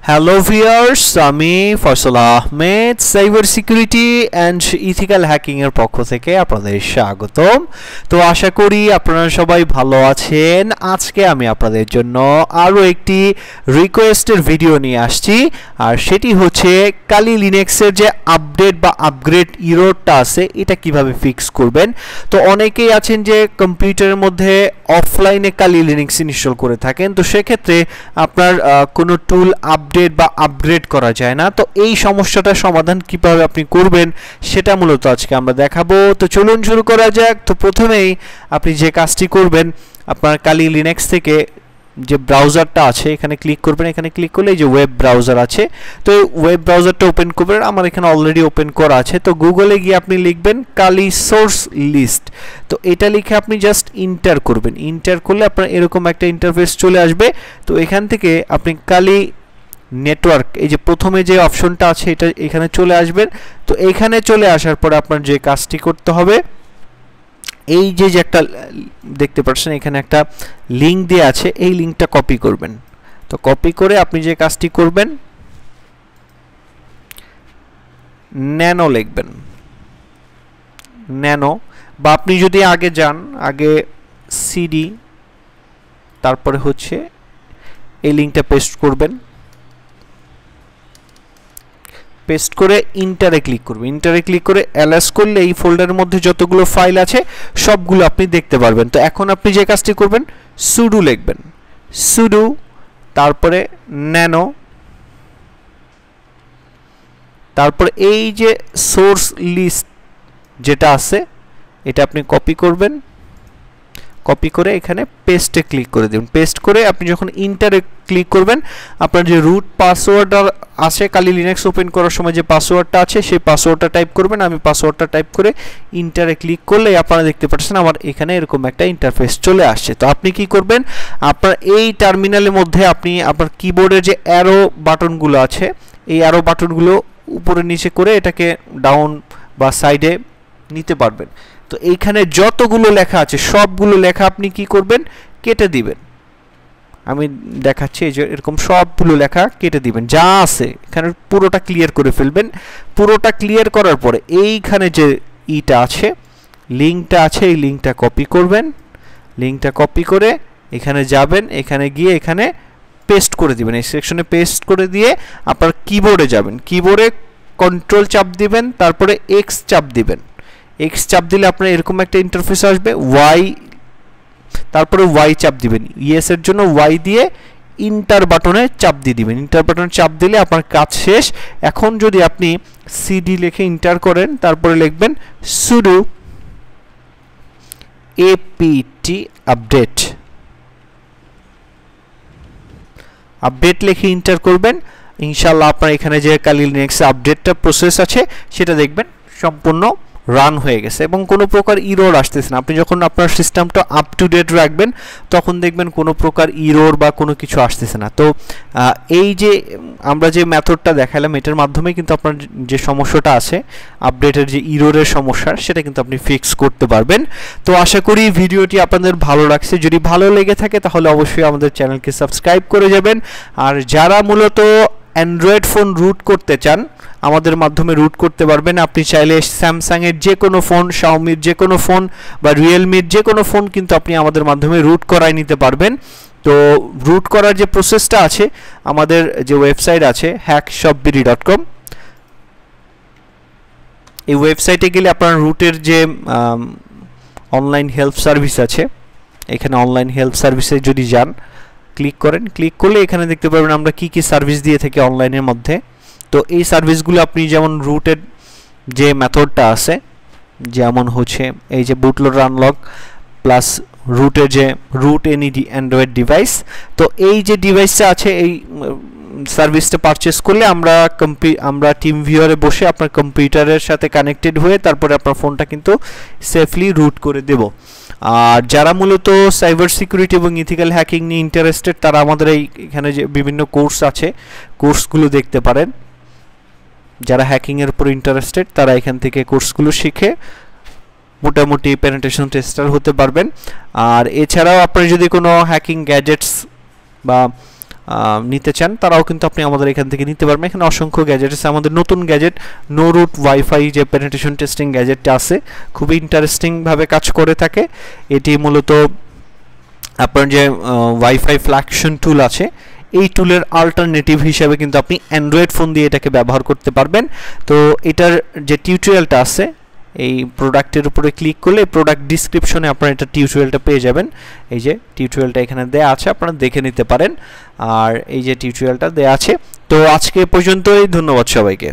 Hello viewers, আমি Faisal Ahmed cyber security and ethical hacking এর পক্ষ থেকে আপনাদের স্বাগতম। তো আশা করি আপনারা সবাই ভালো আছেন। আজকে আমি আপনাদের জন্য আরও একটি রিকোয়েস্টের ভিডিও নিয়ে আসছি, আর সেটি হচ্ছে কালি লিনাক্সের যে আপডেট বা আপগ্রেড ইরোরটা আছে এটা কিভাবে ফিক্স করবেন। তো অনেকেই আছেন যে কম্পিউটারের মধ্যে অফলাইনে কালি লিনাক্স ইনস্টল করে থাকেন, তো সেক্ষেত্রে আপনার কোনো টুল আপডেট বা আপগ্রেড করা যায় না। তো এই সমস্যাটার সমাধান কিভাবে আপনি করবেন সেটা মূলত আজকে আমরা দেখাবো। তো চলুন শুরু করা যাক। তো প্রথমেই আপনি যে কাজটি করবেন, আপনার কালি লিনাক্স থেকে যে ব্রাউজারটা আছে এখানে ক্লিক করবেন। এখানে ক্লিক করলে এই যে ওয়েব ব্রাউজার আছে, তো এই ওয়েব ব্রাউজারটা ওপেন করবেন। আমার এখানে অলরেডি ওপেন করা আছে। তো গুগলে গিয়ে আপনি লিখবেন কালি সোর্স লিস্ট। তো এটা লিখে আপনি জাস্ট ইন্টার করবেন। ইন্টার করলে আপনার এরকম একটা ইন্টারফেস চলে আসবে। তো এখান থেকে আপনি কালি নেটওয়ার্ক, এই যে প্রথমে যে অপশনটা আছে এটা এখানে চলে আসবেন। তো এইখানে চলে আসার পর আপনার যে কাজটি করতে হবে, এই যে একটা দেখতে পাচ্ছেন এখানে একটা লিংক দেওয়া আছে, এই লিংকটা কপি করবেন। তো কপি করে আপনি যে কাজটি করবেন, ন্যানো লিখবেন, ন্যানো, বা আপনি যদি আগে যান আগে সিডি, তারপরে হচ্ছে এই লিংকটা পেস্ট করবেন। পেস্ট করে ইন্টারে ক্লিক করবেন। ইন্টারে ক্লিক করে এলএস করলে এই ফোল্ডারের মধ্যে যতগুলো ফাইল আছে সবগুলো আপনি দেখতে পারবেন। তো এখন আপনি যে কাজটি করবেন, সুডো লিখবেন, সুডো, তারপরে ন্যানো, তারপরে এই যে সোর্স লিস্ট যেটা আছে এটা আপনি কপি করবেন। কপি করে এখানে পেস্টে ক্লিক করে দেবেন। পেস্ট করে আপনি যখন ইন্টারে ক্লিক করবেন, আপনার যে রুট পাসওয়ার্ড আছে কালি লিনাক্স ওপেন করার সময় যে পাসওয়ার্ডটা আছে সেই পাসওয়ার্ডটা টাইপ করবেন। আমি পাসওয়ার্ডটা টাইপ করে ইন্টারে ক্লিক করলে আপনারা দেখতে পাচ্ছেন আমার এখানে এরকম একটা ইন্টারফেস চলে আসছে। তো আপনি কি করবেন, আপনার এই টার্মিনালের মধ্যে আপনি আপনার কিবোর্ডের যে অ্যারো বাটনগুলো আছে এই অ্যারো বাটনগুলো উপরে নিচে করে এটাকে ডাউন বা সাইডে নিতে পারবেন। তো এইখানে যতগুলো লেখা আছে সবগুলো লেখা আপনি কি করবেন, কেটে দিবেন। আমি দেখাচ্ছি, এই যে এরকম সবগুলো লেখা কেটে দিবেন, যা আছে এখানে পুরোটা ক্লিয়ার করে ফেলবেন। পুরোটা ক্লিয়ার করার পরে এইখানে যে ইটা আছে, লিংকটা আছে, এই লিংকটা কপি করবেন। লিংকটা কপি করে এখানে যাবেন, এখানে গিয়ে এখানে পেস্ট করে দিবেন। এই সেকশনে পেস্ট করে দিয়ে আপনার কিবোর্ডে যাবেন। কিবোর্ডে কন্ট্রোল চাপ দিবেন, তারপরে এক্স চাপ দিবেন। এক্স চাপ দিলে আপনার এরকম একটা ইন্টারফেস আসবে। ওয়াই, তারপরে ওয়াই চাপ দিবেন। ইয়েস এর জন্য ওয়াই দিয়ে ইন্টার বাটনে চাপ দিয়ে দিবেন। ইন্টার বাটনে চাপ দিলে আপনার কাজ শেষ। এখন যদি আপনি সিডি লিখে ইন্টার করেন, তারপরে লিখবেন সুডো এপিটি আপডেট, আপডেট লিখে ইন্টার করবেন। ইনশাআল্লাহ আপনার এখানে যে কালি লিনাক্স আপডেটটা প্রসেস আছে সেটা দেখবেন সম্পূর্ণ রান হয়ে গেছে এবং কোনো প্রকার ইরোর আসতেছে না। আপনি যখন আপনার সিস্টেমটা আপ টু ডেট রাখবেন তখন দেখবেন কোনো প্রকার ইরোর বা কোনো কিছু আসতেছে না। তো এই যে আমরা যে মেথডটা দেখালাম এটার মাধ্যমে কিন্তু আপনার যে সমস্যাটা আছে আপডেটের যে ইরোরের সমস্যা সেটা কিন্তু আপনি ফিক্স করতে পারবেন। তো আশা করি ভিডিওটি আপনাদের ভালো লাগছে। যদি ভালো লেগে থাকে তাহলে অবশ্যই আমাদের চ্যানেলকে সাবস্ক্রাইব করে যাবেন। আর যারা মূলত অ্যান্ড্রয়েড ফোন রুট করতে চান আমাদের মাধ্যমে রুট করতে পারবেন। আপনি চাইলে স্যামসাংয়ের যে কোনো ফোন, শাওমির যে কোনো ফোন বা রিয়েলমির যে কোনো ফোন কিন্তু আপনি আমাদের মাধ্যমে রুট করাই নিতে পারবেন। তো রুট করার যে প্রসেসটা আছে, আমাদের যে ওয়েবসাইট আছে hackshopbiri.com, এই ওয়েবসাইটে গেলে আপনার রুটের যে অনলাইন হেল্প সার্ভিস আছে, এখানে অনলাইন হেল্প সার্ভিসে যদি যান ক্লিক করেন, ক্লিক করলে এখানে দেখতে পারবেন আমরা কি কি সার্ভিস দিয়ে থাকি অনলাইনের মধ্যে। তো এই সার্ভিসগুলো আপনি যেমন রুটের যে মেথডটা আছে, যেমন হচ্ছে এই যে বুটলোডার আনলক প্লাস রুটের যে রুট এনি অ্যান্ড্রয়েড ডিভাইস, তো এই যে ডিভাইসটা আছে এই সার্ভিসটা পারচেস করলে আমরা টিম ভিউয়ারে বসে আপনার কম্পিউটারের সাথে কানেক্টেড হয়ে তারপরে আপনার ফোনটা কিন্তু সেফলি রুট করে দেব। আর যারা মূলত সাইবার সিকিউরিটি এবং ইথিক্যাল হ্যাকিং নিয়ে ইন্টারেস্টেড তারা আমাদের এখানে যে বিভিন্ন কোর্স আছে কোর্সগুলো দেখতে পারেন। যারা হ্যাকিংয়ের উপর ইন্টারেস্টেড তারা এখান থেকে কোর্সগুলো শিখে মোটামুটি পেনিট্রেশন টেস্টার হতে পারবেন। আর এছাড়াও আপনি যদি কোনো হ্যাকিং গ্যাজেটস বা নিতে চান তারাও কিন্তু আপনি আমাদের এখান থেকে নিতে পারবেন। এখানে অসংখ্য গ্যাজেট আছে, আমাদের নতুন গ্যাজেট নো রুট ওয়াইফাই যে পেনিট্রেশন টেস্টিং গ্যাজেটটা আছে খুবই ইন্টারেস্টিংভাবে কাজ করে থাকে। এটি মূলত আপনার যে ওয়াইফাই ফ্ল্যাকশন টুল আছে এই টুলের অল্টারনেটিভ হিসাবে কিন্তু আপনি অ্যান্ড্রয়েড ফোন দিয়ে এটাকে ব্যবহার করতে পারবেন। তো এটার যে টিউটোরিয়ালটা আছে এই প্রোডাক্টের উপরে ক্লিক করলে প্রোডাক্ট ডিসক্রিপশনে আপনারা এটা টিউটোরিয়ালটা পেয়ে যাবেন। এই যে টিউটোরিয়ালটা এখানে দেয়া আছে, আপনারা দেখে নিতে পারেন। আর এই যে টিউটোরিয়ালটা দেয়া আছে। তো আজকে পর্যন্তই, ধন্যবাদ সবাইকে।